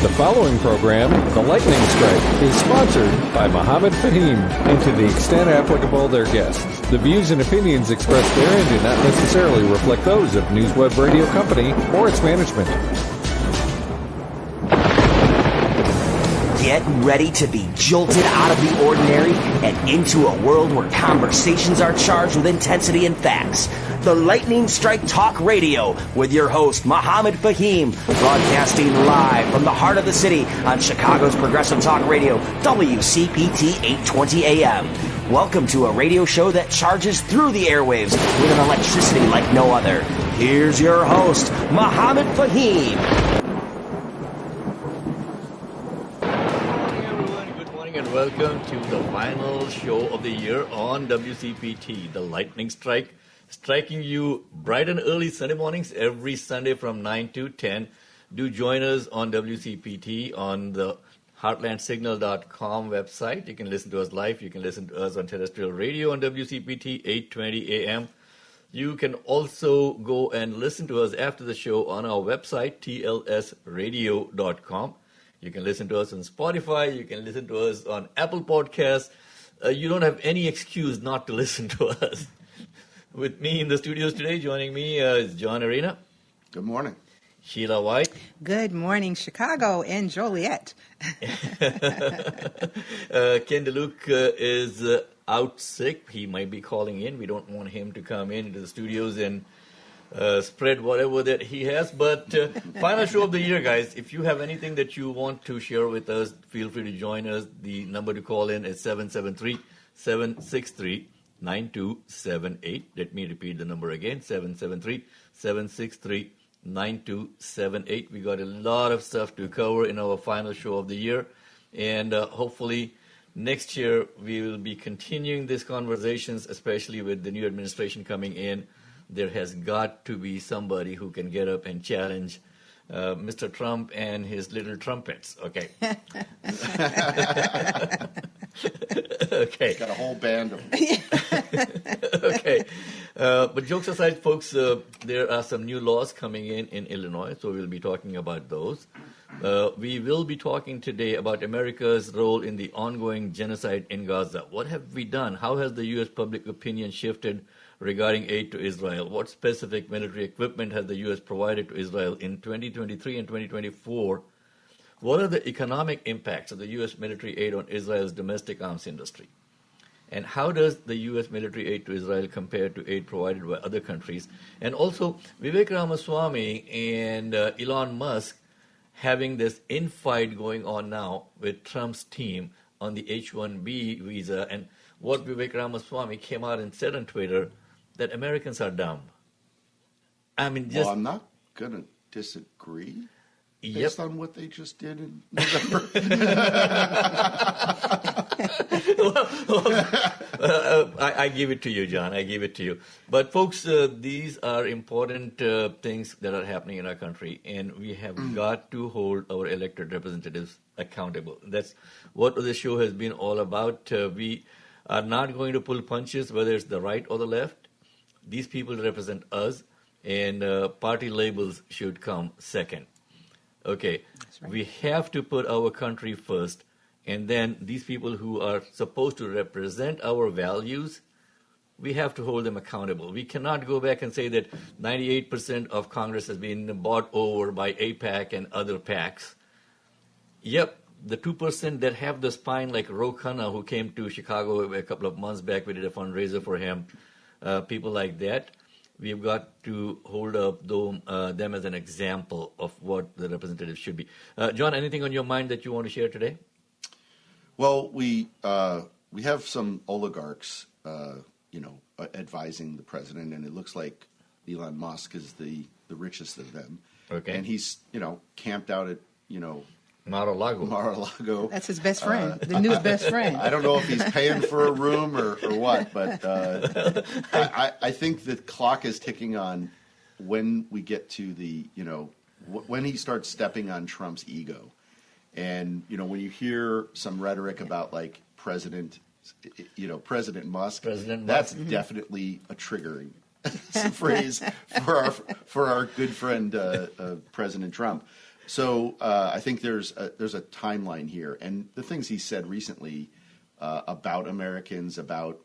The following program, The Lightning Strike, is sponsored by Mohammed Fahim, and to the extent applicable, their guests. The views and opinions expressed therein do not necessarily reflect those of NewsWeb Radio Company or its management. Get ready to be jolted out of the ordinary and into a world where conversations are charged with intensity and facts. The Lightning Strike Talk Radio with your host, Mohammed Fahim, broadcasting live from the heart of the city on Chicago's Progressive Talk Radio, WCPT 820 AM. Welcome to a radio show that charges through the airwaves with an electricity like no other. Here's your host, Mohammed Fahim. And welcome to the final show of the year on WCPT, the Lightning Strike, striking you bright and early Sunday mornings every Sunday from 9 to 10. Do join us on WCPT on the heartlandsignal.com website. You can listen to us live. You can listen to us on terrestrial radio on WCPT 820 AM. You can also go and listen to us after the show on our website, tlsradio.com. You can listen to us on Spotify. You can listen to us on Apple Podcasts. You don't have any excuse not to listen to us. With me in the studios today, joining me is John Arena. Good morning. Sheila White. Good morning, Chicago and Joliet. Ken DeLuke is out sick. He might be calling in. We don't want him to come into the studios and spread whatever that he has. But final show of the year, guys. If you have anything that you want to share with us, feel free to join us. The number to call in is 773-763-9278. Let me repeat the number again, 773-763-9278. We got a lot of stuff to cover in our final show of the year. And hopefully next year we will be continuing these conversations, especially with the new administration coming in. There has got to be somebody who can get up and challenge Mr. Trump and his little trumpets. Okay. Okay. He's got a whole band of them. Okay. But jokes aside, folks, there are some new laws coming in Illinois, so we'll be talking about those. We will be talking today about America's role in the ongoing genocide in Gaza. What have we done? How has the U.S. public opinion shifted regarding aid to Israel? What specific military equipment has the U.S. provided to Israel in 2023 and 2024? What are the economic impacts of the U.S. military aid on Israel's domestic arms industry? And how does the U.S. military aid to Israel compare to aid provided by other countries? And also, Vivek Ramaswamy and Elon Musk having this infight going on now with Trump's team on the H-1B visa. And what Vivek Ramaswamy came out and said on Twitter, that Americans are dumb. I mean, just... Well, I'm not going to disagree Yep. based on what they just did in November. I give it to you, John. I give it to you. But, folks, these are important things that are happening in our country, and we have got to hold our elected representatives accountable. That's what the show has been all about. We are not going to pull punches, whether it's the right or the left. These people represent us, and party labels should come second. Okay, right. We have to put our country first, and then these people who are supposed to represent our values, we have to hold them accountable. We cannot go back and say that 98% of Congress has been bought over by AIPAC and other PACs. Yep, the 2% that have the spine, like Ro Khanna, who came to Chicago a couple of months back, we did a fundraiser for him, people like that. We've got to hold up them as an example of what the representatives should be. John, anything on your mind that you want to share today? Well, we have some oligarchs, advising the president, and it looks like Elon Musk is the richest of them. Okay. And he's, camped out at, Mar-a-Lago. That's his best friend, the new best friend. I don't know if he's paying for a room or what, but I think the clock is ticking on when we get to the, when he starts stepping on Trump's ego. And, when you hear some rhetoric about like President Musk, that's definitely a triggering phrase for our good friend President Trump. So I think there's a timeline here, and the things he said recently about Americans, about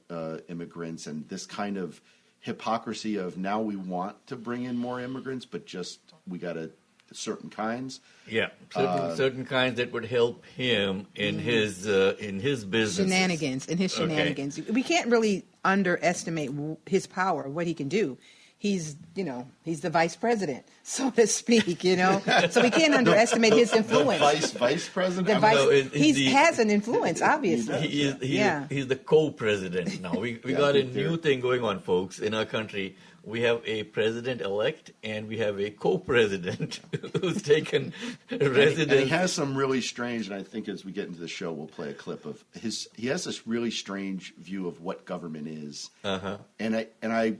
immigrants, and this kind of hypocrisy of now we want to bring in more immigrants, but just we got to certain kinds. Yeah, certain kinds that would help him in his business. Shenanigans, in his shenanigans. We can't really underestimate his power, what he can do. He's the vice president, so to speak, So we can't underestimate his influence. The vice president? He has an influence, obviously. He's the co-president now. We got a new thing going on, folks, in our country. We have a president-elect and we have a co-president who's taken residence. And he has some really strange, and I think as we get into the show, we'll play a clip of his. He has this really strange view of what government is. Uh-huh. And I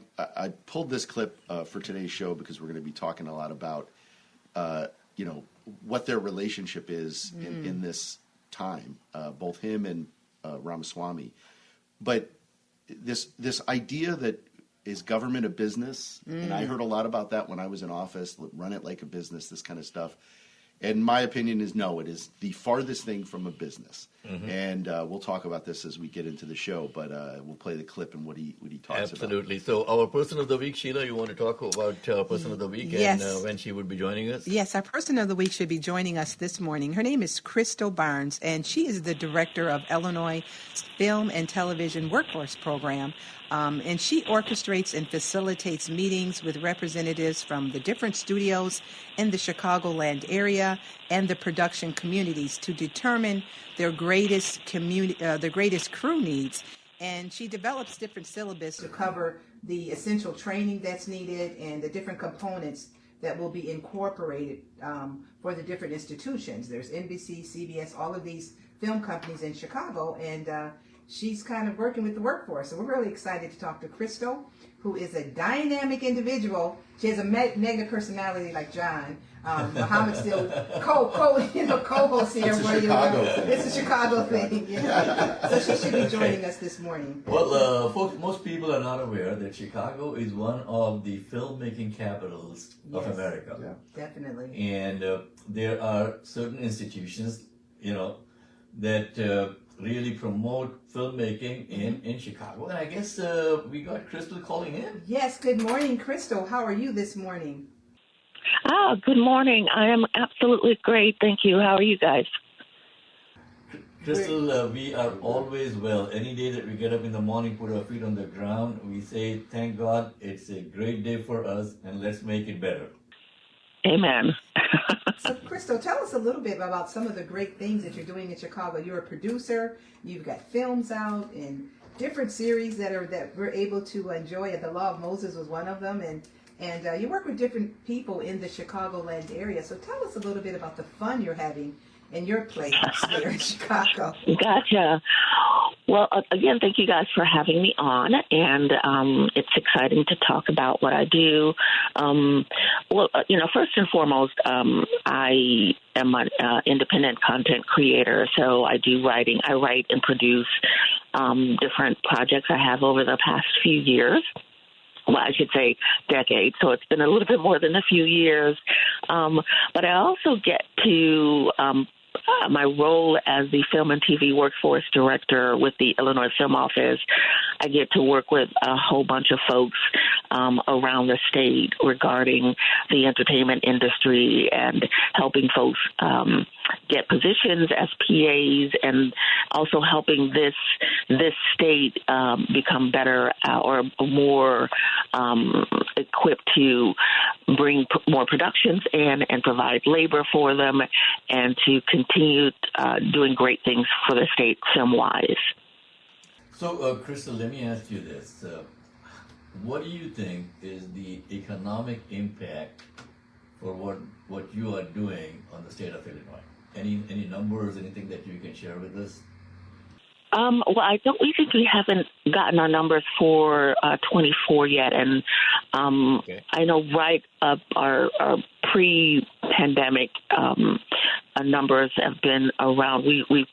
pulled this clip for today's show because we're going to be talking a lot about, what their relationship is in this time, both him and Ramaswamy. But this idea that is government a business? And I heard a lot about that when I was in office, run it like a business, this kind of stuff. And my opinion is no, it is the farthest thing from a business. Mm-hmm. And we'll talk about this as we get into the show, but we'll play the clip and what he talks about. Absolutely. So our person of the week, Sheila, you want to talk about our person of the week yes. and when she would be joining us? Yes, our person of the week should be joining us this morning. Her name is Crystal Barnes, and she is the director of Illinois Film and Television Workforce Program. And she orchestrates and facilitates meetings with representatives from the different studios in the Chicagoland area and the production communities to determine their greatest crew needs. And she develops different syllabus to cover the essential training that's needed and the different components that will be incorporated for the different institutions. There's NBC, CBS, all of these film companies in Chicago, and she's kind of working with the workforce. So we're really excited to talk to Crystal, who is a dynamic individual. She has a negative personality like John. Muhammad's still co-host here. It's a Chicago thing. So she should be joining us this morning. Well, folks, most people are not aware that Chicago is one of the filmmaking capitals of America. Yeah. Definitely. And there are certain institutions, that really promote filmmaking in Chicago. And I guess we got Crystal calling in. Yes, good morning, Crystal. How are you this morning? Good morning. I am absolutely great. Thank you. How are you guys? Crystal, we are always well. Any day that we get up in the morning, put our feet on the ground, we say, thank God, it's a great day for us, and let's make it better. Amen. So, Crystal, tell us a little bit about some of the great things that you're doing in Chicago. You're a producer. You've got films out and different series that we're able to enjoy. The Law of Moses was one of them, and you work with different people in the Chicagoland area. So, tell us a little bit about the fun you're having in your place there in Chicago. Gotcha. Well, again, thank you guys for having me on, and it's exciting to talk about what I do. First and foremost, I am an independent content creator, so I do writing. I write and produce different projects I have over the past few years. Well, I should say decades, so it's been a little bit more than a few years. But I also get to my role as the Film and TV Workforce Director with the Illinois Film Office. I get to work with a whole bunch of folks around the state regarding the entertainment industry and helping folks get positions as PAs, and also helping this state become better or more equipped to bring more productions in and provide labor for them, and to continue doing great things for the state film-wise. So, Crystal, let me ask you this. What do you think is the economic impact for what you are doing on the state of Illinois? Any numbers, anything that you can share with us? We think we haven't gotten our numbers for 24 yet, and I know our pre-pandemic numbers have been around. We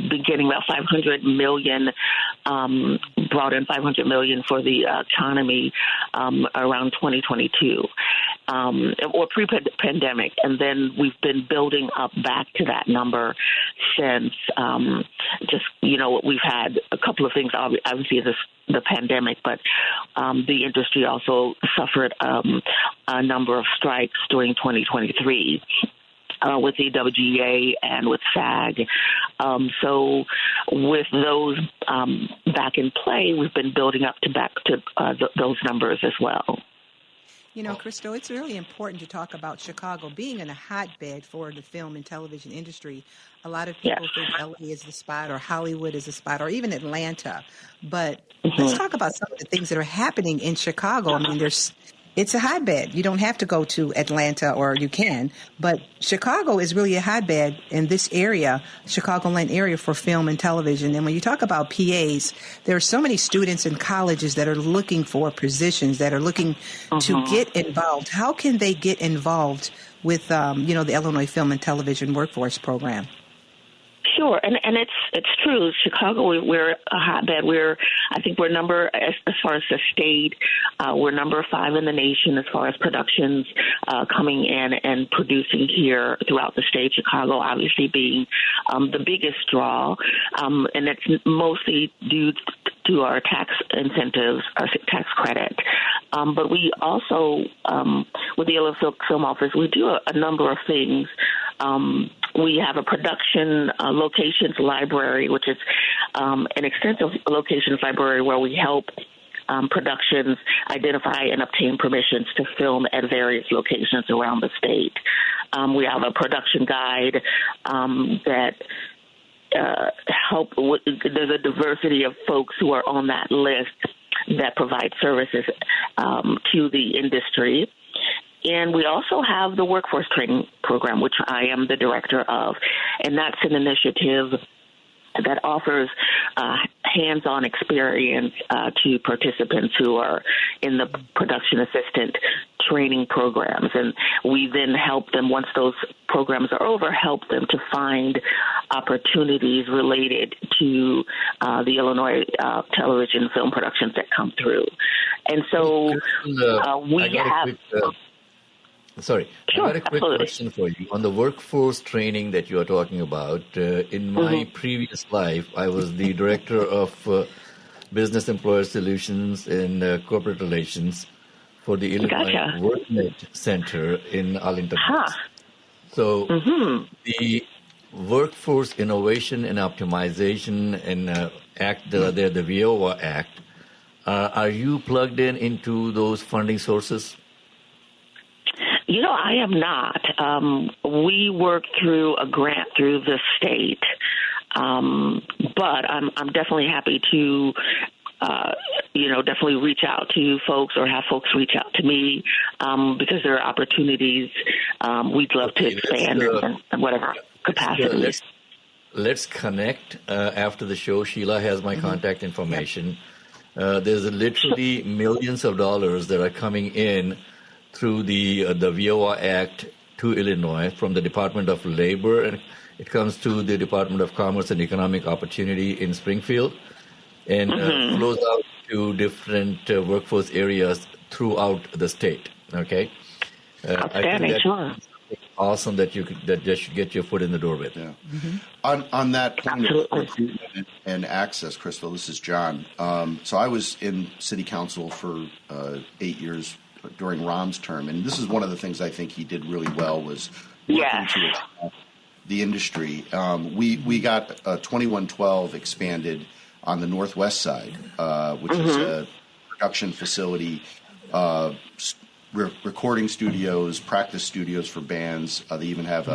beginning about 500 million, brought in 500 million for the economy around 2022, or pre-pandemic, and then we've been building up back to that number since. We've had a couple of things. Obviously, the pandemic, but the industry also suffered a number of strikes during 2023. With the WGA and with SAG. So with those back in play, we've been building up to those numbers as well. You know, Crystal, it's really important to talk about Chicago being in a hotbed for the film and television industry. A lot of people think LA is the spot, or Hollywood is the spot, or even Atlanta. But let's talk about some of the things that are happening in Chicago. I mean, it's a hotbed. You don't have to go to Atlanta, or you can, but Chicago is really a hotbed in this area, Chicagoland area, for film and television. And when you talk about PAs, there are so many students in colleges that are looking for positions, that are looking to get involved. How can they get involved with, the Illinois Film and Television Workforce Program? Sure, and it's true. Chicago, we're a hotbed. I think we're as far as the state, we're number 5 in the nation as far as productions coming in and producing here throughout the state. Chicago, obviously, being the biggest draw, and it's mostly due to our tax incentives, our tax credit. But we also, with the Illinois Film Office, we do a number of things. We have a production locations library, which is an extensive locations library where we help productions identify and obtain permissions to film at various locations around the state. We have a production guide that help. There's a diversity of folks who are on that list that provide services to the industry. And we also have the workforce training program, which I am the director of, and that's an initiative that offers hands-on experience to participants who are in the production assistant training programs. And we then help them, once those programs are over, help them to find opportunities related to the Illinois television film productions that come through. And so we have... Sorry, sure, I got a quick absolutely. question for you. On the workforce training that you are talking about, in my previous life, I was the director of Business Employer Solutions and Corporate Relations for the Illinois WorkNet Center in Arlington Heights. So the Workforce Innovation and Optimization and Act, the VIOA Act, are you plugged into those funding sources? I am not. We work through a grant through the state, but I'm definitely happy to, definitely reach out to folks or have folks reach out to me because there are opportunities. We'd love to expand in whatever capacity. Let's connect after the show. Sheila has my contact information. There's literally millions of dollars that are coming in through the VIOA Act to Illinois from the Department of Labor, and it comes to the Department of Commerce and Economic Opportunity in Springfield, and flows out to different workforce areas throughout the state. Okay, outstanding, sure. Awesome that should get your foot in the door with. Yeah. On that point of recruitment and access, Crystal, this is John. So I was in City Council for 8 years during Rahm's term, and this is one of the things I think he did really well was working to expand the industry. We got 2112 expanded on the northwest side, which is a production facility, recording studios, practice studios for bands. They even have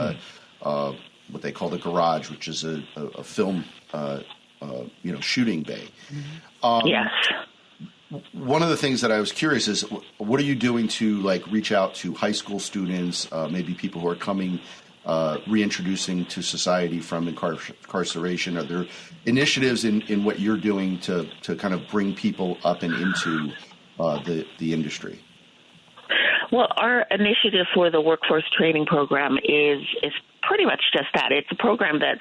what they call the garage, which is a film shooting bay. Yes. One of the things that I was curious is, what are you doing to reach out to high school students, maybe people who are coming, reintroducing to society from incarceration? Are there initiatives in what you're doing to kind of bring people up and into the industry? Well, our initiative for the workforce training program is pretty much just that. It's a program that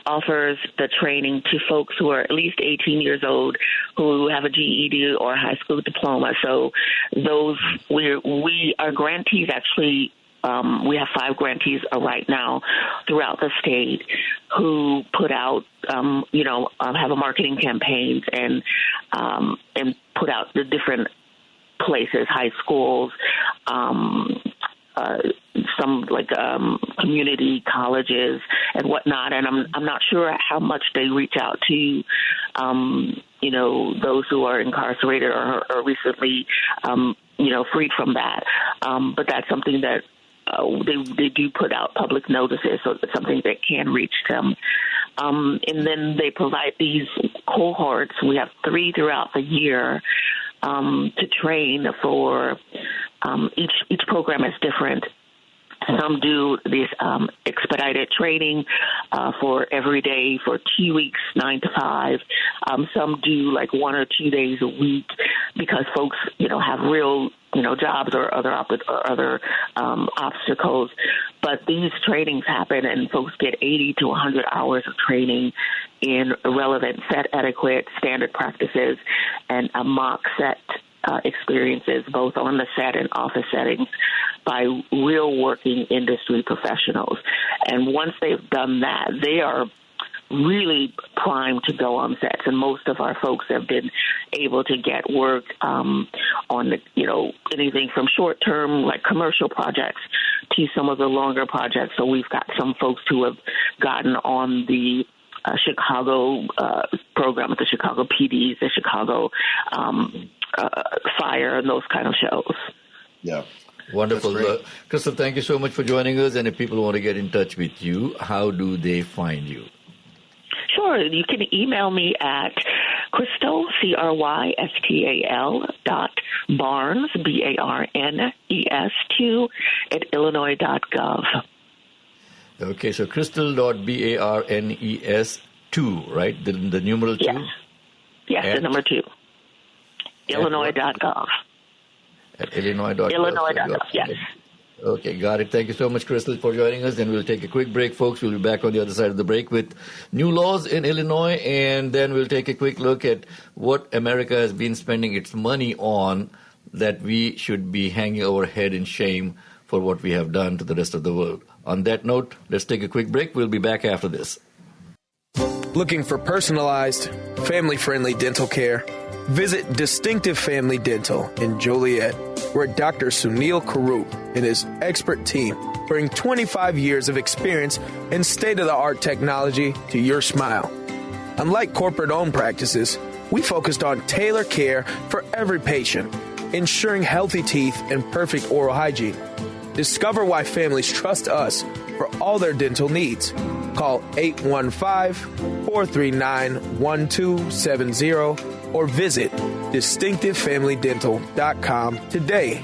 offers the training to folks who are at least 18 years old, who have a GED or a high school diploma. So those our grantees actually. We have 5 grantees right now throughout the state who put out, have a marketing campaigns and put out the different places, high schools, some community colleges and whatnot. And I'm not sure how much they reach out to, those who are incarcerated or recently, freed from that. But that's something that they do put out public notices, so it's something that can reach them. And then they provide these cohorts. We have 3 throughout the year to train for each program is different. Some do this expedited training for every day for 2 weeks, 9 to 5. Some do like 1 or 2 days a week because folks, have real, jobs or other obstacles. But these trainings happen and folks get 80 to 100 hours of training in relevant set etiquette, standard practices, and a mock set experiences both on the set and office settings by real working industry professionals. And once they've done that, they are really primed to go on sets. And most of our folks have been able to get work on anything from short-term, like commercial projects, to some of the longer projects. So we've got some folks who have gotten on the Chicago program with the Chicago PDs, the Chicago Fire, and those kind of shows. Yeah. Wonderful. Crystal, thank you so much for joining us. And if people want to get in touch with you, how do they find you? Sure. You can email me at Crystal, CRYSTAL .Barnes, BARNES 2 at Illinois.gov. Okay, so Crystal.BARNES 2, right? The numeral 2? Yes, the number 2. Illinois.gov. At Illinois.gov. Illinois.gov, yes. Okay, got it. Thank you so much, Crystal, for joining us. Then we'll take a quick break, folks. We'll be back on the other side of the break with new laws in Illinois, and then we'll take a quick look at what America has been spending its money on that we should be hanging our head in shame for what we have done to the rest of the world. On that note, let's take a quick break. We'll be back after this. Looking for personalized, family-friendly dental care? Visit Distinctive Family Dental in Joliet, where Dr. Sunil Karup and his expert team bring 25 years of experience and state-of-the-art technology to your smile. Unlike corporate-owned practices, we focused on tailored care for every patient, ensuring healthy teeth and perfect oral hygiene. Discover why families trust us for all their dental needs. Call 815-439-1270 or visit distinctivefamilydental.com today.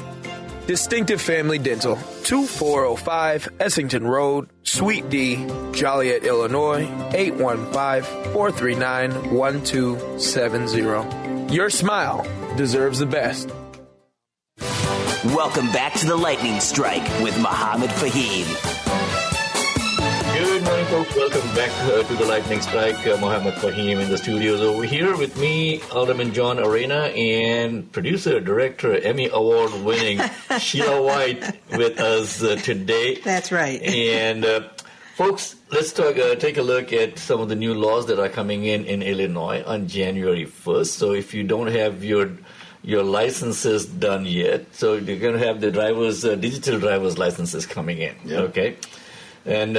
Distinctive Family Dental, 2405 Essington Road, Suite D, Joliet, Illinois, 815-439-1270. Your smile deserves the best. Welcome back to the Lightning Strike with Mohammed Fahim. Good morning, folks. Welcome back to the Lightning Strike. Mohammed Fahim in the studios over here with me, Alderman John Arena, and producer, director, Emmy Award-winning Sheila White with us today. That's right. And folks, let's take a look at some of the new laws that are coming in Illinois on January 1st. So if you don't have your licenses done yet, so you're going to have the digital driver's licenses coming in. Yep. Okay. And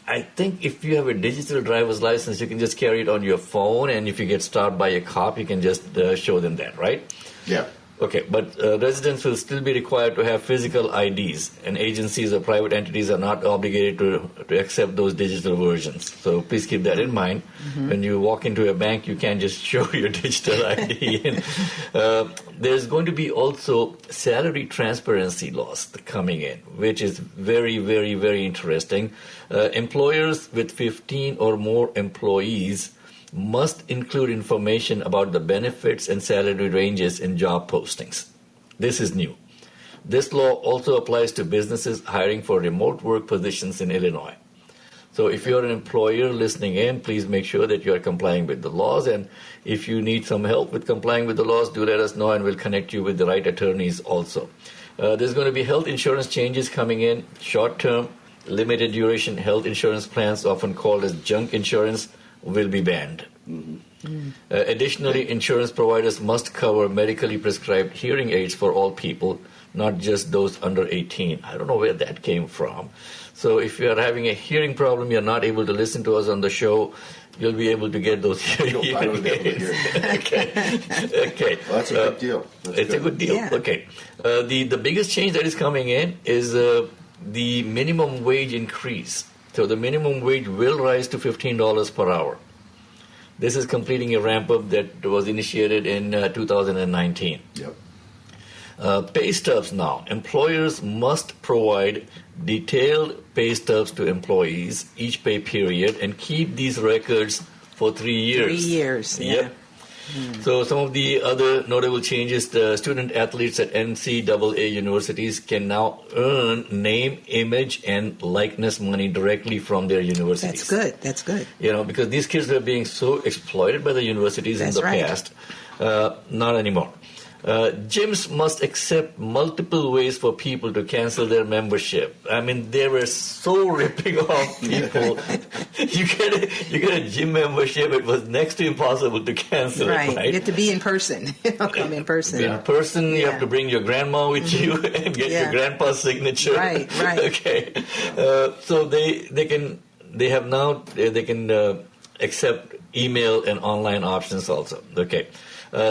I think if you have a digital driver's license, you can just carry it on your phone, and if you get stopped by a cop, you can just show them that, right? Yeah. Okay, but residents will still be required to have physical IDs, and agencies or private entities are not obligated to accept those digital versions. So please keep that in mind. Mm-hmm. When you walk into a bank, you can't just show your digital ID. And, there's going to be also salary transparency laws coming in, which is very, very, very interesting. Employers with 15 or more employees must include information about the benefits and salary ranges in job postings. This is new. This law also applies to businesses hiring for remote work positions in Illinois. So if you're an employer listening in, please make sure that you are complying with the laws. And if you need some help with complying with the laws, do let us know, and we'll connect you with the right attorneys also. There's going to be health insurance changes coming in, short-term, limited duration health insurance plans, often called as junk insurance, will be banned. Additionally, insurance providers must cover medically prescribed hearing aids for all people, not just those under 18. I don't know where that came from. So if you are having a hearing problem, you're not able to listen to us on the show, you'll be able to get those hearing aids. Okay. Well, that's a big deal. It's a good deal. Yeah. Okay. The biggest change that is coming in is the minimum wage increase. So the minimum wage will rise to $15 per hour. This is completing a ramp up that was initiated in 2019. Yep. Pay stubs now. Employers must provide detailed pay stubs to employees each pay period and keep these records for 3 years. 3 years, yeah. Yep. So some of the other notable changes, the student athletes at NCAA universities can now earn name, image, and likeness money directly from their universities. That's good. You know, because these kids were being so exploited by the universities in That's the right. past. Not anymore. Gyms must accept multiple ways for people to cancel their membership. I mean, they were so ripping off people. you get a gym membership, it was next to impossible to cancel Right. it, right? You have to be in person. Come in person. In person, you Yeah. have to bring your grandma with you and get Yeah. your grandpa's signature. Right. Okay. So they can accept email and online options also. Okay.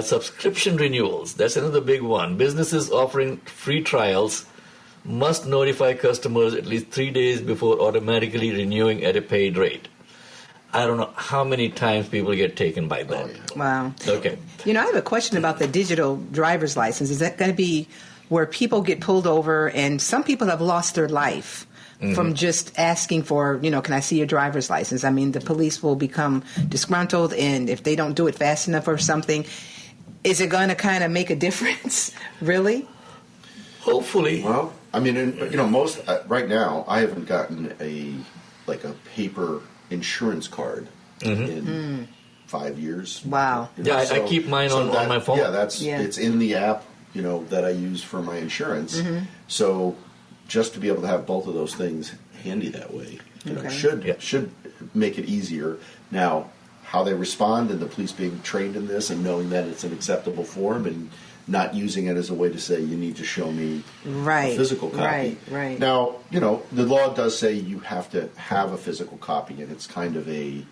Subscription renewals, that's another big one. Businesses offering free trials must notify customers at least 3 days before automatically renewing at a paid rate. I don't know how many times people get taken by that. Wow. Okay. You know, I have a question about the digital driver's license. Is that going to be where people get pulled over, and some people have lost their life from just asking for, can I see your driver's license? I mean, the police will become disgruntled, and if they don't do it fast enough or something, is it going to kind of make a difference? Really? Hopefully. Well, I mean, most right now, I haven't gotten a paper insurance card in 5 years. Wow. Yeah, I keep mine on my phone. Yeah, it's in the app, that I use for my insurance. So just to be able to have both of those things handy that way, should make it easier. Now, how they respond and the police being trained in this and knowing that it's an acceptable form and not using it as a way to say you need to show me a physical copy. Right. Now, the law does say you have to have a physical copy, and it's kind of a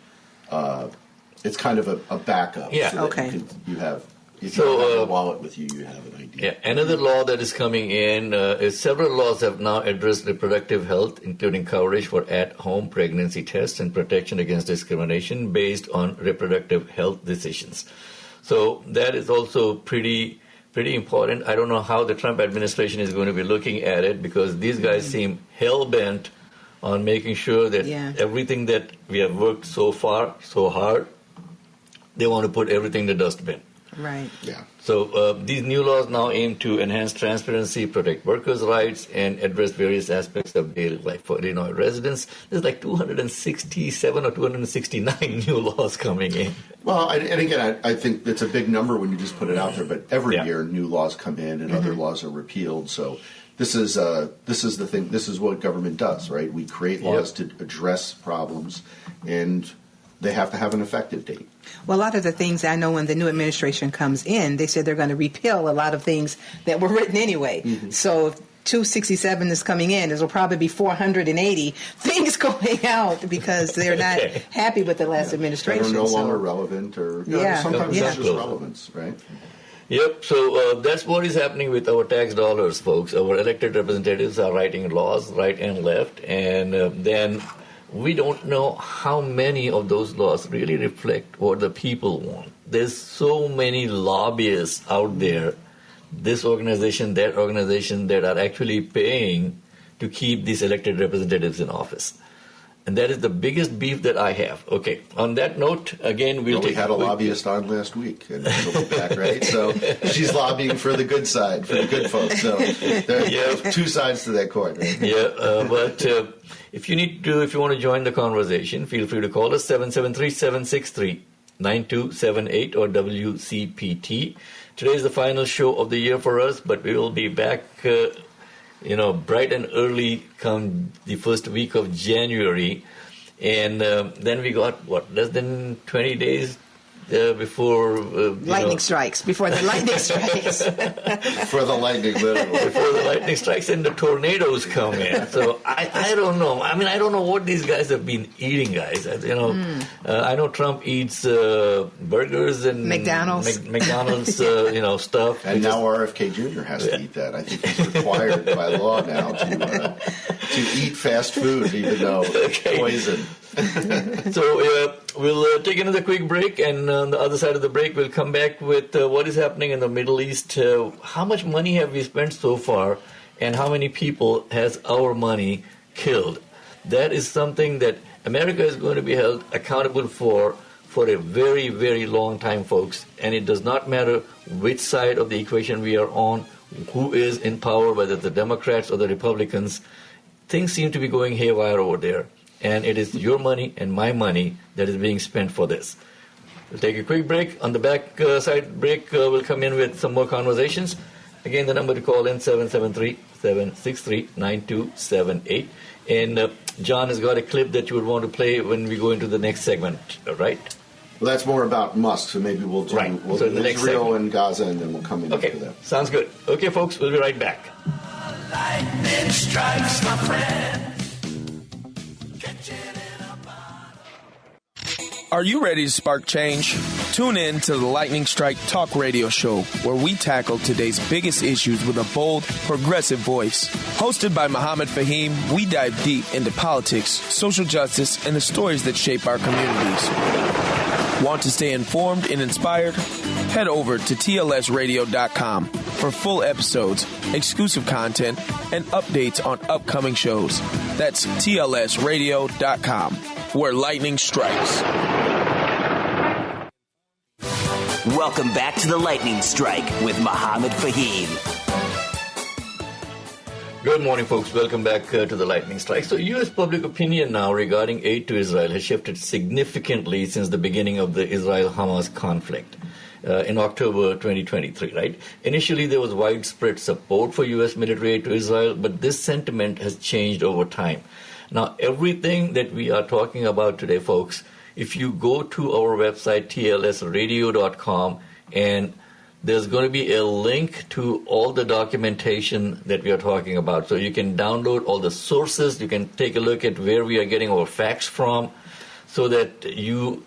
backup. Yeah. So that you have. If you have a wallet with you, you have an ID. Yeah, another law that is coming in is several laws have now addressed reproductive health, including coverage for at-home pregnancy tests and protection against discrimination based on reproductive health decisions. So that is also pretty important. I don't know how the Trump administration is going to be looking at it, because these guys seem hell-bent on making sure that everything that we have worked so far, so hard, they want to put everything in the dustbin. Right. Yeah. So these new laws now aim to enhance transparency, protect workers' rights, and address various aspects of daily life for Illinois residents. There's like 267 or 269 new laws coming in. Well, and again, I think it's a big number when you just put it out there. But every year, new laws come in and other laws are repealed. So this is the thing. This is what government does, right? We create laws to address problems, and they have to have an effective date. Well, a lot of the things I know when the new administration comes in, they said they're going to repeal a lot of things that were written anyway. So if 267 is coming in, there will probably be 480 things going out because they're not happy with the last administration. That are no longer relevant, or sometimes it's just relevance, right? Yep, so that's what is happening with our tax dollars, folks. Our elected representatives are writing laws right and left, and then we don't know how many of those laws really reflect what the people want. There's so many lobbyists out there, this organization, that organization, that are actually paying to keep these elected representatives in office. And that is the biggest beef that I have. Okay. On that note, again, we'll We had a lobbyist on last week, and she'll be back, right? So she's lobbying for the good side, for the good folks. So there are two sides to that coin, right? Yeah, but if you want to join the conversation, feel free to call us 773-763-9278 or WCPT. Today is the final show of the year for us, but we will be back bright and early come the first week of January. And then we got, less than 20 days before... lightning strikes, before the lightning strikes. For the lightning, literally. Before the lightning strikes and the tornadoes come in. So I don't know. I mean, I don't know what these guys have been eating, guys. I know Trump eats burgers and McDonald's, stuff. And now RFK Jr. has to eat that. I think he's required by law now to eat fast food, even though it's poison. So we'll take another quick break, and on the other side of the break, we'll come back with what is happening in the Middle East. How much money have we spent so far, and how many people has our money killed? That is something that America is going to be held accountable for a very, very long time, folks. And it does not matter which side of the equation we are on, who is in power, whether the Democrats or the Republicans. Things seem to be going haywire over there. And it is your money and my money that is being spent for this. We'll take a quick break. On the back side break, we'll come in with some more conversations. Again, the number to call in, 773-763-9278. And John has got a clip that you would want to play when we go into the next segment, right? Well, that's more about Musk, so maybe we'll do, right. we'll so do the next Israel segment. and Gaza, and then we'll come in after that. Sounds good. Okay, folks, we'll be right back. Lightning strikes, my friend. Are you ready to spark change? Tune in to the Lightning Strike Talk Radio Show, where we tackle today's biggest issues with a bold, progressive voice. Hosted by Muhammad Fahim, we dive deep into politics, social justice, and the stories that shape our communities. Want to stay informed and inspired? Head over to TLSradio.com for full episodes, exclusive content, and updates on upcoming shows. That's TLSradio.com, where lightning strikes. Welcome back to the Lightning Strike with Muhammad Fahim. Good morning, folks. Welcome back to the Lightning Strike. So U.S. public opinion now regarding aid to Israel has shifted significantly since the beginning of the Israel-Hamas conflict in October 2023, right? Initially, there was widespread support for U.S. military aid to Israel, but this sentiment has changed over time. Now, everything that we are talking about today, folks, if you go to our website, tlsradio.com, and there's going to be a link to all the documentation that we are talking about. So you can download all the sources. You can take a look at where we are getting our facts from so that you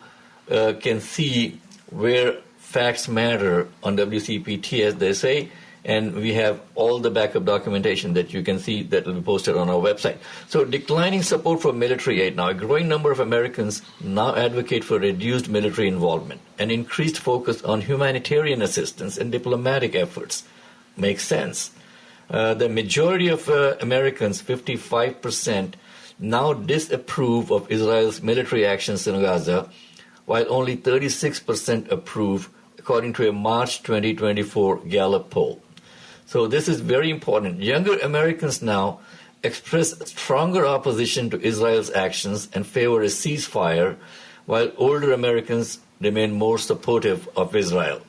can see where facts matter on WCPT, as they say. And we have all the backup documentation that you can see that will be posted on our website. So declining support for military aid. Now, a growing number of Americans now advocate for reduced military involvement and increased focus on humanitarian assistance and diplomatic efforts. Makes sense. The majority of Americans, 55%, now disapprove of Israel's military actions in Gaza, while only 36% approve, according to a March 2024 Gallup poll. So this is very important. Younger Americans now express stronger opposition to Israel's actions and favor a ceasefire, while older Americans remain more supportive of Israel.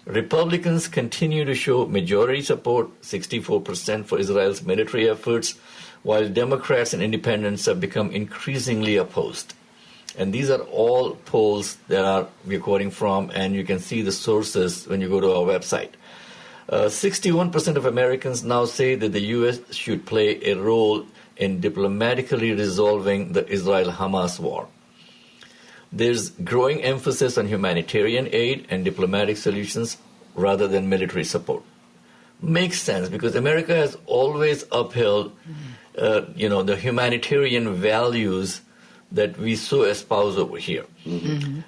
Republicans continue to show majority support, 64% for Israel's military efforts, while Democrats and independents have become increasingly opposed. And these are all polls that we're quoting from, and you can see the sources when you go to our website. 61% of Americans now say that the U.S. should play a role in diplomatically resolving the Israel-Hamas war. There's growing emphasis on humanitarian aid and diplomatic solutions rather than military support. Makes sense, because America has always upheld, the humanitarian values that we so espouse over here. Mm-hmm.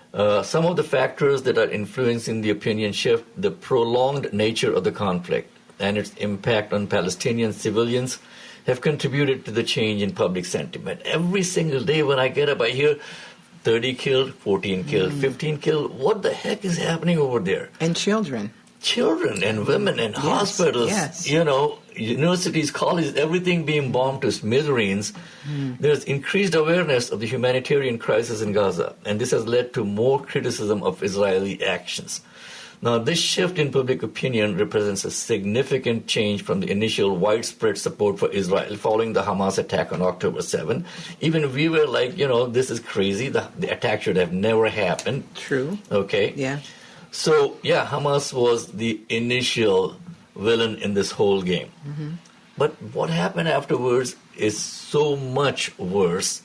Some of the factors that are influencing the opinion shift: the prolonged nature of the conflict and its impact on Palestinian civilians, have contributed to the change in public sentiment. Every single day when I get up, I hear 30 killed, 14 killed, 15 killed. What the heck is happening over there? And children. Children and women and hospitals, yes. Universities, colleges, everything being bombed to smithereens. There's increased awareness of the humanitarian crisis in Gaza, and this has led to more criticism of Israeli actions. Now, this shift in public opinion represents a significant change from the initial widespread support for Israel following the Hamas attack on October 7. Even we were like, this is crazy. The attack should have never happened. True. Okay. Yeah. So, Hamas was the initial villain in this whole game. But what happened afterwards is so much worse.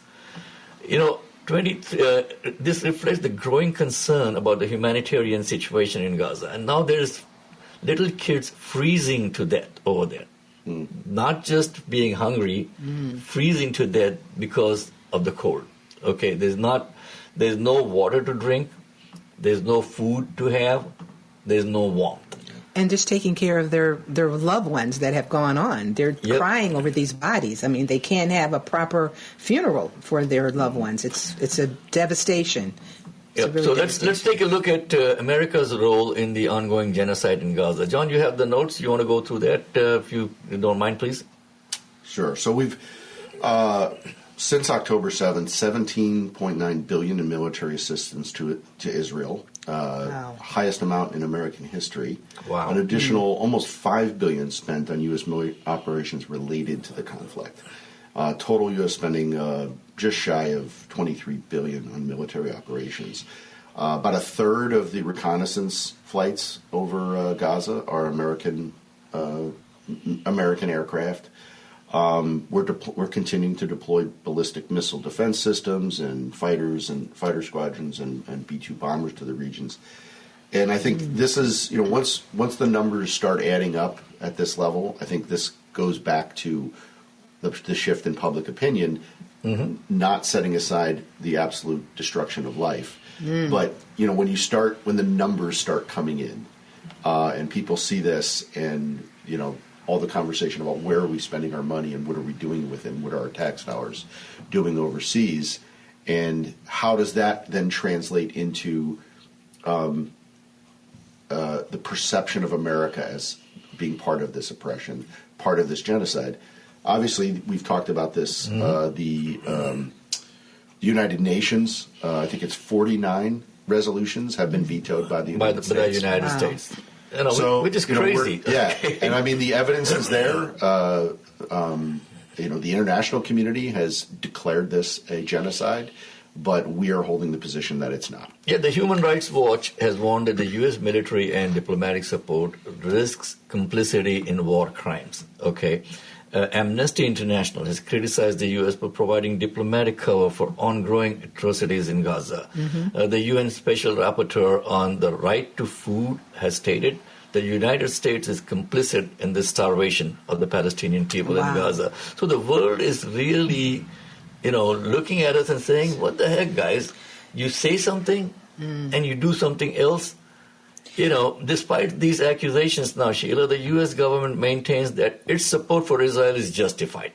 This reflects the growing concern about the humanitarian situation in Gaza. And now there's little kids freezing to death over there. Not just being hungry, freezing to death because of the cold. Okay, there's no water to drink. There's no food to have. There's no warmth. And just taking care of their loved ones that have gone on. They're crying over these bodies. I mean, they can't have a proper funeral for their loved ones. It's a devastation. So let's take a look at America's role in the ongoing genocide in Gaza. John, you have the notes. You want to go through that, if you don't mind, please? Sure. So we've since October 7th, $17.9 billion in military assistance to Israel. Wow. Highest amount in American history. Wow. An additional almost $5 billion spent on U.S. military operations related to the conflict. Total U.S. spending just shy of $23 billion on military operations. About a third of the reconnaissance flights over Gaza are American aircraft. We're continuing to deploy ballistic missile defense systems and fighter squadrons and B-2 bombers to the regions. And I think this is, once the numbers start adding up at this level, I think this goes back to the shift in public opinion, not setting aside the absolute destruction of life. But, when the numbers start coming in and people see this and, all the conversation about where are we spending our money and what are we doing with it and what are our tax dollars doing overseas, and how does that then translate into the perception of America as being part of this oppression, part of this genocide. Obviously, we've talked about this, the United Nations, I think it's 49 resolutions have been vetoed by the United States. United States. Which is crazy. And I mean, the evidence is there. The international community has declared this a genocide, but we are holding the position that it's not. Yeah, the Human Rights Watch has warned that the U.S. military and diplomatic support risks complicity in war crimes. Okay. Amnesty International has criticized the U.S. for providing diplomatic cover for ongoing atrocities in Gaza. The UN Special Rapporteur on the right to food has stated the United States is complicit in the starvation of the Palestinian people in Gaza. So the world is really, looking at us and saying, what the heck, guys? You say something and you do something else. Despite these accusations now, Sheila, the U.S. government maintains that its support for Israel is justified.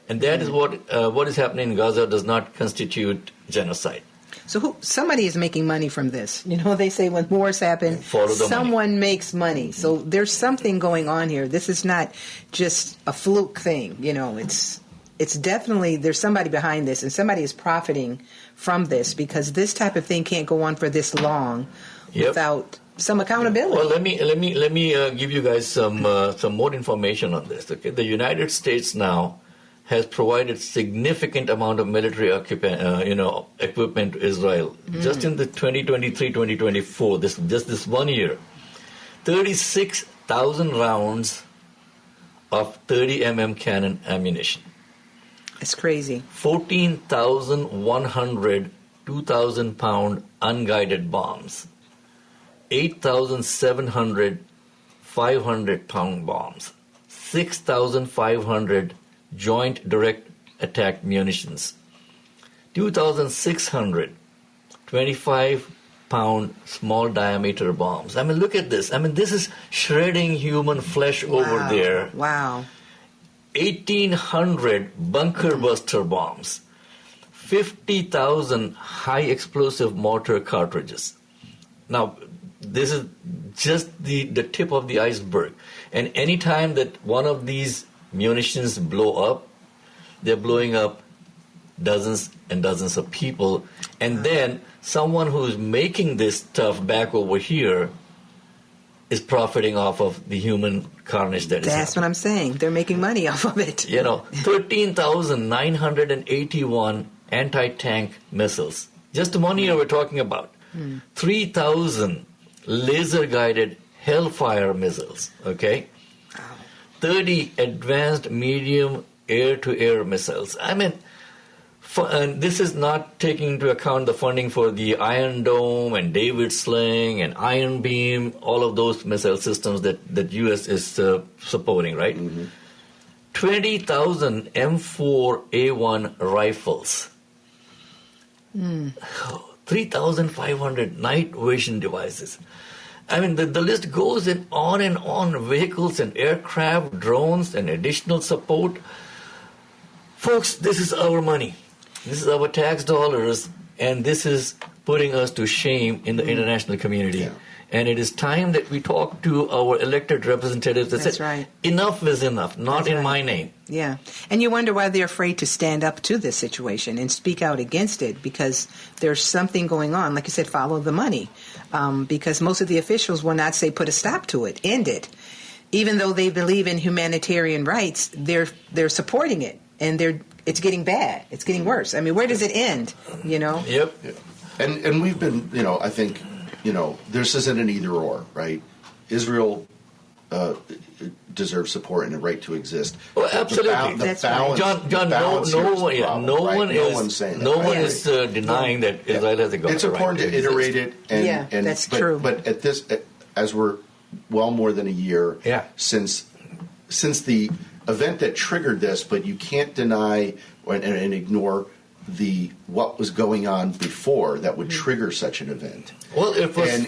And that is what is happening in Gaza does not constitute genocide. So somebody is making money from this. They say when wars happen, someone makes money. So there's something going on here. This is not just a fluke thing. It's definitely, there's somebody behind this, and somebody is profiting from this, because this type of thing can't go on for this long without some accountability. Well, let me give you guys some more information on this. Okay, the United States now has provided significant amount of military equipment to Israel. Just in the 2023-2024, this 1 year, 36,000 rounds of 30 mm cannon ammunition. It's crazy. 14,100 2,000-pound unguided bombs. 8,700 500-pound bombs, 6,500 joint direct attack munitions, 2,600 25-pound small diameter bombs. I mean, look at this. I mean, this is shredding human flesh over there. Wow. 1,800 bunker buster bombs, 50,000 high explosive mortar cartridges. Now, this is just the tip of the iceberg. And any time that one of these munitions blow up, they're blowing up dozens and dozens of people. And then someone who's making this stuff back over here is profiting off of the human carnage that is That's happening. what I'm saying. They're making money off of it. 13,981 anti-tank missiles. Just 1 year we're talking about. 3,000 laser-guided Hellfire missiles, okay? 30 advanced medium air-to-air missiles. I mean, and this is not taking into account the funding for the Iron Dome and David Sling and Iron Beam, all of those missile systems that U.S. is supporting, right? 20,000 M4A1 rifles. 3,500 night vision devices. I mean, the list goes on and on. Vehicles and aircraft, drones, and additional support. Folks, this is our money. This is our tax dollars, and this is putting us to shame in the international community. Yeah. And it is time that we talk to our elected representatives that That's said, right. enough is enough, not That's in right. my name. Yeah. And you wonder why they're afraid to stand up to this situation and speak out against it, because there's something going on. Like you said, follow the money. Because most of the officials will not say put a stop to it, end it. Even though they believe in humanitarian rights, they're supporting it. And it's getting bad. It's getting worse. I mean, where does it end, you know? Yep. And we've been, I think, this isn't an either or, right? Israel deserves support and a right to exist. Oh, absolutely. That's right. John, no one is denying that Israel has a right. It's important to iterate it, and that's true. But as we're well more than a year since the event that triggered this, but you can't deny and ignore what was going on before that would trigger such an event. Well, it was and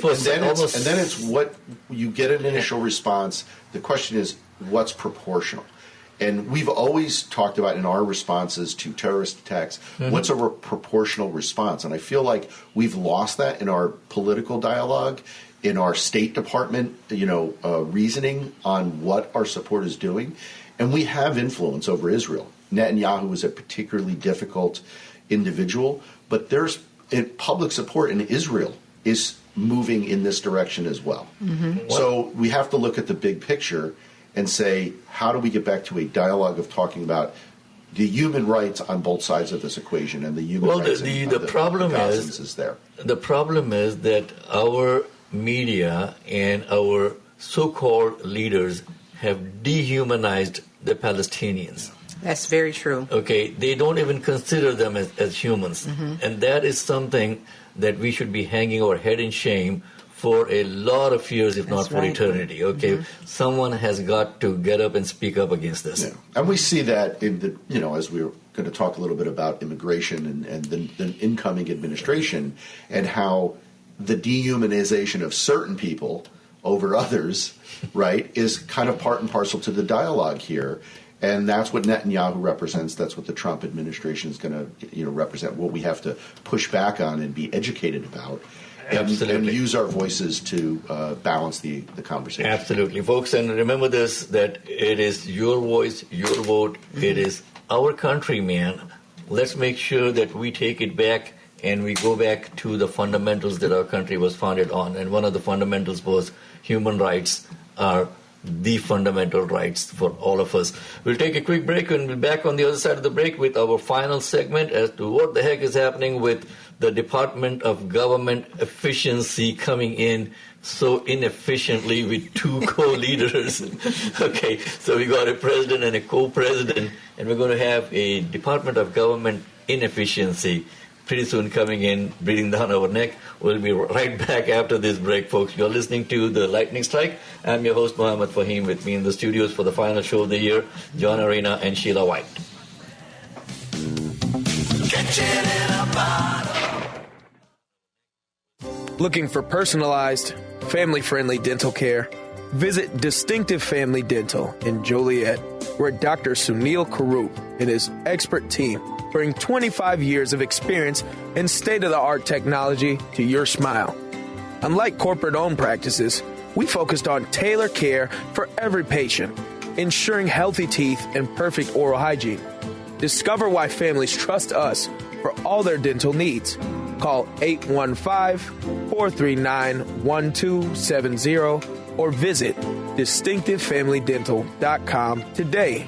then it's what you get an initial response. The question is, what's proportional? And we've always talked about in our responses to terrorist attacks, what's a proportional response? And I feel like we've lost that in our political dialogue, in our State Department, reasoning on what our support is doing. And we have influence over Israel. Netanyahu is a particularly difficult individual, but there's public support in Israel is moving in this direction as well. So we have to look at the big picture and say, how do we get back to a dialogue of talking about the human rights on both sides of this equation and the human rights the problem is there. The problem is that our media and our so-called leaders have dehumanized the Palestinians. That's very true. Okay, they don't even consider them as humans. And that is something that we should be hanging our head in shame for a lot of years, if not for eternity. Okay, someone has got to get up and speak up against this. Yeah. And we see that in the, as we were going to talk a little bit about immigration and the incoming administration and how the dehumanization of certain people over others, right, is kind of part and parcel to the dialogue here. And that's what Netanyahu represents. That's what the Trump administration is going to, represent. What we have to push back on and be educated about, and use our voices to balance the conversation. Absolutely, folks. And remember this: that it is your voice, your vote. It is our country, man. Let's make sure that we take it back and we go back to the fundamentals that our country was founded on. And one of the fundamentals was human rights are the fundamental rights for all of us. We'll take a quick break and we'll be back on the other side of the break with our final segment as to what the heck is happening with the Department of Government Efficiency coming in so inefficiently with two co-leaders. Okay, so we got a president and a co-president, and we're going to have a Department of Government Inefficiency pretty soon coming in, breathing down our neck. We'll be right back after this break, folks. You're listening to The Lightning Strike. I'm your host, Mohammed Fahim. With me in the studios for the final show of the year, John Arena and Sheila White. Looking for personalized, family-friendly dental care? Visit Distinctive Family Dental in Joliet, where Dr. Sunil Karup and his expert team bring 25 years of experience and state-of-the-art technology to your smile. Unlike corporate-owned practices, we focused on tailored care for every patient, ensuring healthy teeth and perfect oral hygiene. Discover why families trust us for all their dental needs. Call 815-439-1270 or visit distinctivefamilydental.com today.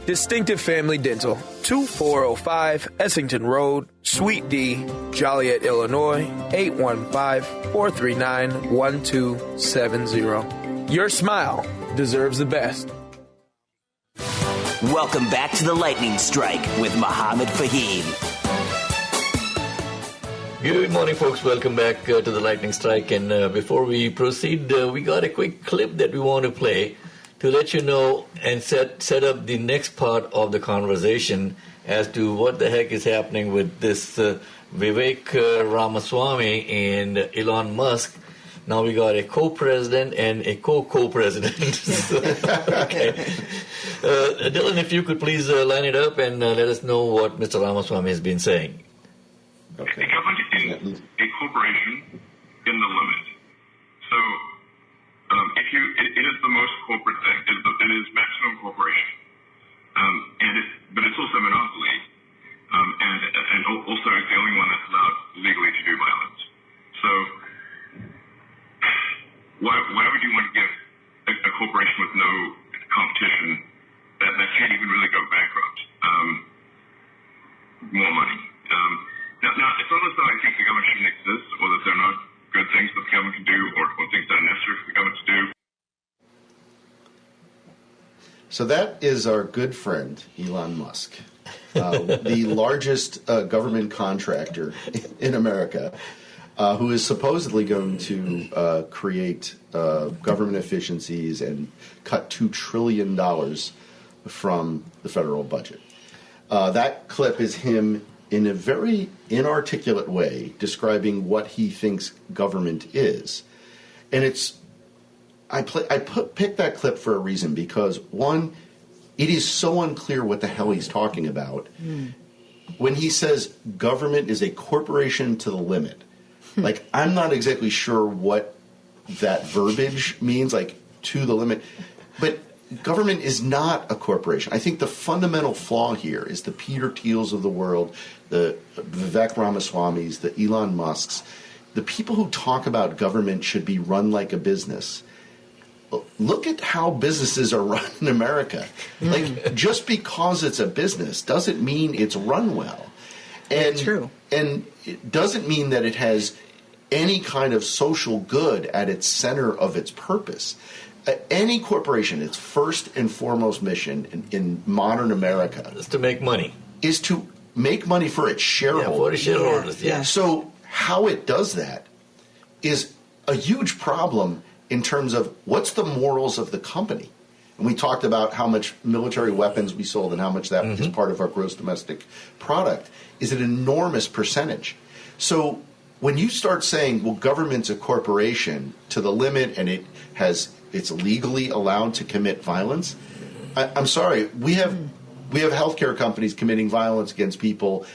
Distinctive Family Dental, 2405 Essington Road, Suite D, Joliet, Illinois, 815-439-1270. Your smile deserves the best. Welcome back to the Lightning Strike with Mohammed Fahim. Good morning, folks. Welcome back to the Lightning Strike. And before we proceed, we got a quick clip that we want to play to let you know and set up the next part of the conversation as to what the heck is happening with this Vivek Ramaswamy and Elon Musk. Now we got a co-president and a co-president. Okay. Dylan, if you could please line it up and let us know what Mr. Ramaswamy has been saying. Okay. The government is a corporation in the limit. So it is the most corporate thing. It is maximum corporation. But it's also a monopoly. And also it's the only one that's allowed legally to do violence. So why would you want to give a corporation with no competition that can't even really go bankrupt more money? Now, it's not as though I think the government shouldn't exist or that there are not good things that the government can do or things that are necessary for the government to do. So that is our good friend, Elon Musk, the largest government contractor in America, who is supposedly going to create government efficiencies and cut $2 trillion from the federal budget. That clip is him in a very inarticulate way describing what he thinks government is. And picked that clip for a reason because, one, it is so unclear what the hell he's talking about. When he says government is a corporation to the limit, like, I'm not exactly sure what that verbiage means, like, to the limit. But government is not a corporation. I think the fundamental flaw here is the Peter Thiels of the world, the Vivek Ramaswamys, the Elon Musks, the people who talk about government should be run like a business. Look at how businesses are run in America. Like, just because it's a business doesn't mean it's run well. And, true. And it doesn't mean that it has any kind of social good at its center of its purpose. Any corporation, its first and foremost mission in modern America Is to make money. is to make money for its shareholders. Yeah, for the shareholders, yeah. So how it does that is a huge problem in terms of what's the morals of the company. And we talked about how much military weapons we sold and how much that is part of our gross domestic product is an enormous percentage. So when you start saying, well, government's a corporation to the limit and it's legally allowed to commit violence, I'm sorry, we have healthcare companies committing violence against people,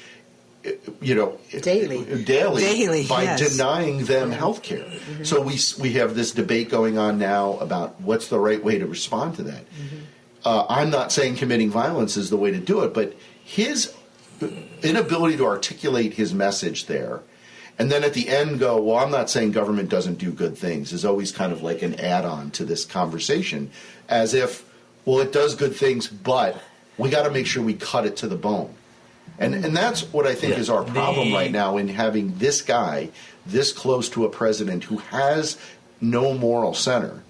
daily by denying them health care. So we have this debate going on now about what's the right way to respond to that. I'm not saying committing violence is the way to do it, but his inability to articulate his message there and then at the end go, well, I'm not saying government doesn't do good things, is always kind of like an add-on to this conversation, as if, well, it does good things, but we got to make sure we cut it to the bone. And that's what I think is our problem right now in having this guy this close to a president who has no moral center.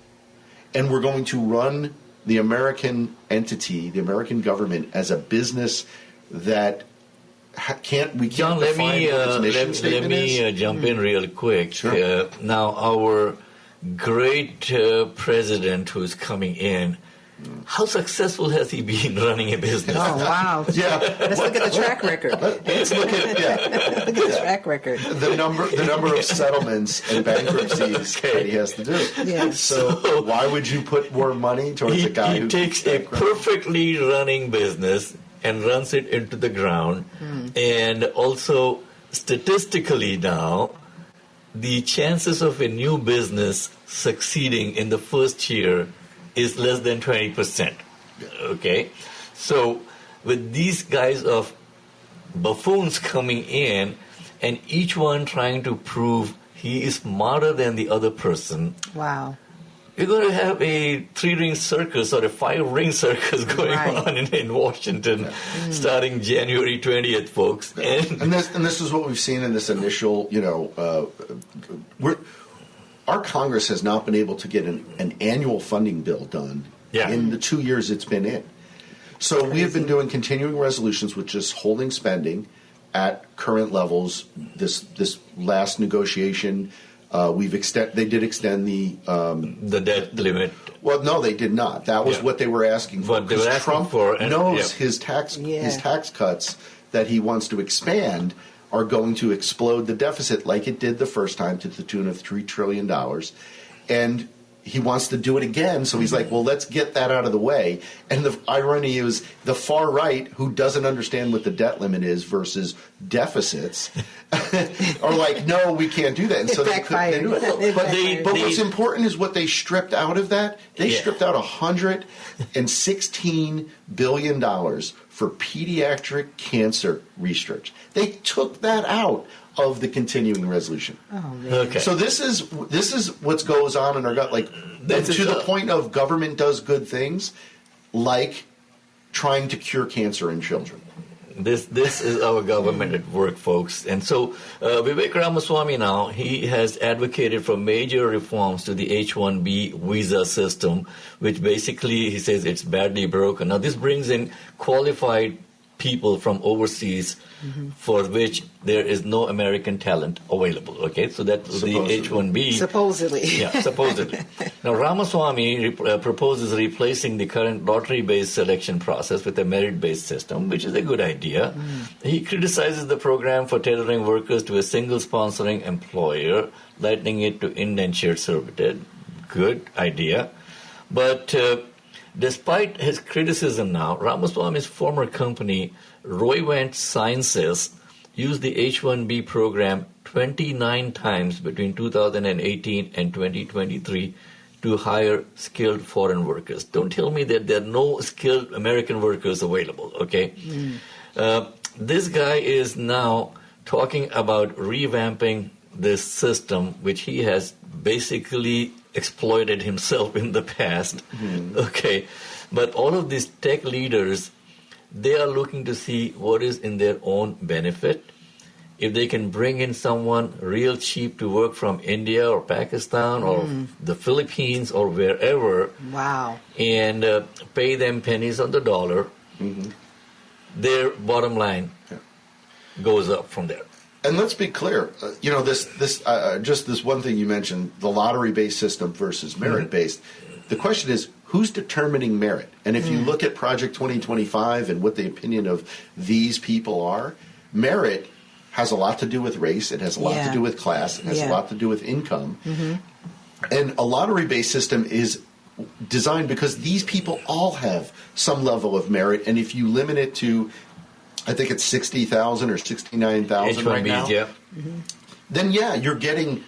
And we're going to run the American entity, the American government, as a business that can't John, let me jump in real quick. Sure. Now, our great president who's coming in How successful has he been running a business? Oh, wow. Yeah. Let's look at the track record. Let's look at Look at the track record. the number of settlements and bankruptcies that he has to do. Yeah. So why would you put more money towards a guy who takes a perfectly running business and runs it into the ground, and also statistically now, the chances of a new business succeeding in the first year is less than 20%. Okay? So with these guys of buffoons coming in and each one trying to prove he is smarter than the other person, Wow. you're going to have a 3-ring circus or a 5-ring circus going on in Washington starting January 20th, folks. And this is what we've seen in this initial, our Congress has not been able to get an annual funding bill done in the 2 years it's been in. So we have been doing continuing resolutions with just holding spending at current levels. This last negotiation, they did extend the debt limit. Well, no, they did not. That was what they were asking for. What they were asking Trump for, knows his tax cuts that he wants to expand are going to explode the deficit like it did the first time to the tune of $3 trillion. And he wants to do it again, so he's like, well, let's get that out of the way. And the irony is the far right, who doesn't understand what the debt limit is versus deficits, are like, no, we can't do that. And so they do it. But what's important is what they stripped out of that. They stripped out $116 billion for pediatric cancer research. They took that out of the continuing resolution. Oh, man. Okay. So this is what goes on in our gut, like to the point of government does good things, like trying to cure cancer in children. This is our government at work, folks. And so Vivek Ramaswamy now, he has advocated for major reforms to the H-1B visa system, which basically he says it's badly broken. Now this brings in qualified people from overseas for which there is no American talent available. Okay, so that's the H-1B. Supposedly. Yeah, supposedly. Now, Ramaswamy proposes replacing the current lottery-based selection process with a merit-based system, which is a good idea. He criticizes the program for tethering workers to a single sponsoring employer, lightening it to indentured servitude. Good idea. But despite his criticism now, Ramaswamy's former company, Roivant Sciences, used the H-1B program 29 times between 2018 and 2023 to hire skilled foreign workers. Don't tell me that there are no skilled American workers available, okay? This guy is now talking about revamping this system, which he has basically exploited himself in the past. Okay, but all of these tech leaders, they are looking to see what is in their own benefit. If they can bring in someone real cheap to work from India or Pakistan or the Philippines or wherever, and pay them pennies on the dollar, their bottom line goes up from there. And let's be clear, just this one thing you mentioned, the lottery-based system versus merit-based. The question is, who's determining merit? And if you look at Project 2025 and what the opinion of these people are, merit has a lot to do with race, it has a lot to do with class, it has a lot to do with income. And a lottery-based system is designed because these people all have some level of merit, and if you limit it to, I think it's 60,000 or 69,000 right now. Then you're getting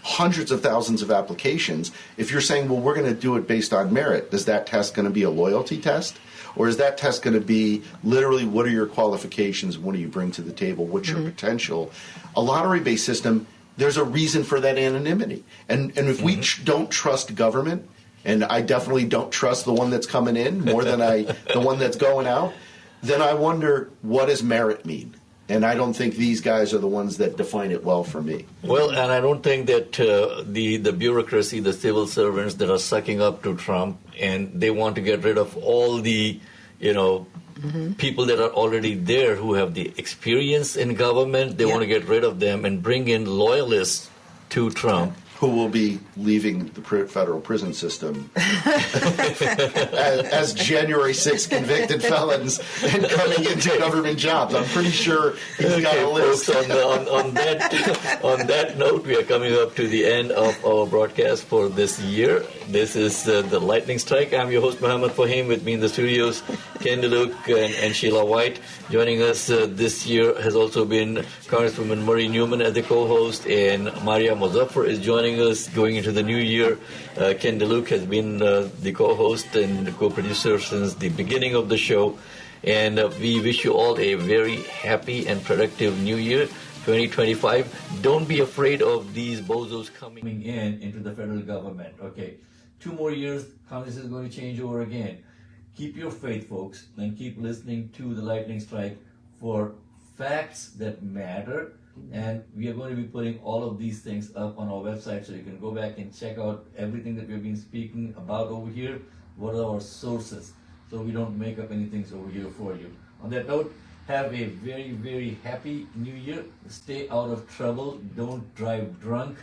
hundreds of thousands of applications. If you're saying, well, we're going to do it based on merit, is that test going to be a loyalty test? Or is that test going to be literally what are your qualifications, what do you bring to the table, what's your potential? A lottery-based system, there's a reason for that anonymity. And if we don't trust government, and I definitely don't trust the one that's coming in more than the one that's going out, then I wonder, what does merit mean? And I don't think these guys are the ones that define it well for me. Well, and I don't think that the bureaucracy, the civil servants that are sucking up to Trump, and they want to get rid of all the, people that are already there who have the experience in government. They want to get rid of them and bring in loyalists to Trump. who will be leaving the federal prison system as January 6th convicted felons and coming into government jobs. I'm pretty sure he's got a list. Folks, on that note, we are coming up to the end of our broadcast for this year. This is the Lightning Strike. I'm your host, Muhammad Fahim. With me in the studios, Ken DeLuke and Sheila White. Joining us this year has also been Congresswoman Marie Newman as the co-host, and Maria Mozaffar is joining us going into the new year. Ken DeLuke has been the co-host and the co-producer since the beginning of the show. And we wish you all a very happy and productive new year, 2025. Don't be afraid of these bozos coming into the federal government. Okay, 2 more years, Congress is going to change over again. Keep your faith, folks, and keep listening to the Lightning Strike for facts that matter. And we are going to be putting all of these things up on our website, so you can go back and check out everything that we've been speaking about over here. What are our sources, so we don't make up anything over here for you. On that note, have a very, very happy new year. Stay out of trouble. Don't drive drunk.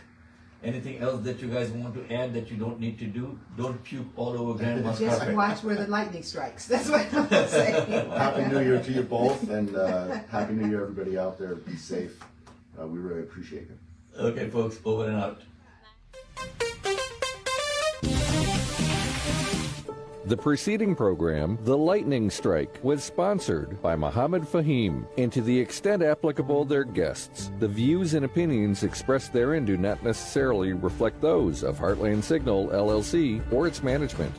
Anything else that you guys want to add that you don't need to do? Don't puke all over Grandma's Just carpet. watch where the lightning strikes. That's what I'm saying. Happy New Year to you both, and Happy New Year, everybody out there. Be safe. We really appreciate it. Okay, folks, over and out. The preceding program, The Lightning Strike, was sponsored by Muhammad Fahim, and to the extent applicable, their guests. The views and opinions expressed therein do not necessarily reflect those of Heartland Signal, LLC, or its management.